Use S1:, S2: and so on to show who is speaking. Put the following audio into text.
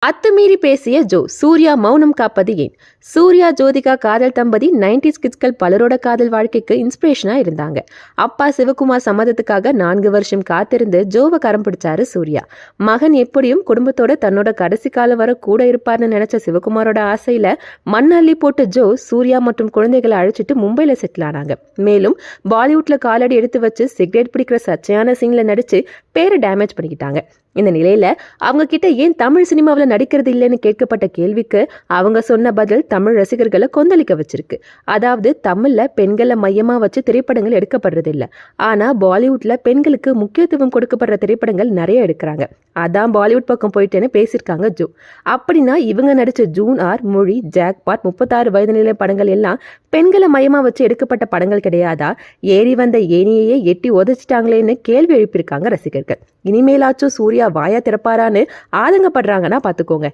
S1: அத்துமீறி பேசிய ஜோ, சூர்யா மௌனம் காப்பது ஏன்? சூர்யா ஜோதிகா காதல் தம்பதி 90s கிட்ஸ்கள் பலரோட காதல் வாழ்க்கைக்கு இன்ஸ்பிரேஷனா இருந்தாங்க. அப்பா சிவகுமார் சம்மதத்துக்காக 4 வருஷம் காத்திருந்து ஜோவை கரம் பிடிச்சாரு சூர்யா. மகன் எப்படியும் குடும்பத்தோட தன்னோட கடைசி காலம் வர கூட இருப்பார்னு நினைச்ச சிவகுமாரோட ஆசையில மண் அள்ளி போட்ட ஜோ சூர்யா மற்றும் குழந்தைகளை அழைச்சிட்டு மும்பைல செட்டில் ஆனாங்க. மேலும் பாலிவுட்ல காலடி எடுத்து வச்சு சிகரெட் பிடிக்கிற சர்ச்சையான சீன்ல நடிச்சு பேரை டேமேஜ் பண்ணிக்கிட்டாங்க. இந்த நிலையில அவங்க கிட்ட ஏன் தமிழ் சினிமாவில் நடிக்கிறது இல்லைன்னு கேட்கப்பட்ட கேள்விக்கு அவங்க சொன்ன பதில் தமிழ் ரசிகர்களை கொந்தளிக்க வச்சிருக்கு. அதாவது தமிழ்ல பெண்களை மையமா வச்சு திரைப்படங்கள் எடுக்கப்படுறது இல்லை, ஆனா பாலிவுட்ல பெண்களுக்கு முக்கியத்துவம் கொடுக்கப்படுற திரைப்படங்கள் நிறைய எடுக்கிறாங்க. அதான் பாலிவுட் பக்கம் போயிட்டேன்னு பேசியிருக்காங்க ஜோ. அப்படின்னா இவங்க நடிச்ச ஜூன் ஆர், மொழி, ஜாக்பாட், 36 வயது நிலை படங்கள் எல்லாம் பெண்களை மையமா வச்சு எடுக்கப்பட்ட படங்கள் கிடையாதா? ஏறி வந்த ஏனியையே எட்டி உதச்சிட்டாங்களேன்னு கேள்வி எழுப்பியிருக்காங்க ரசிகர்கள். இனிமேலாச்சும் சூர்யா வாயா திறப்பாரான்னு ஆதங்கப்படுறாங்கன்னா பாத்துக்கோங்க.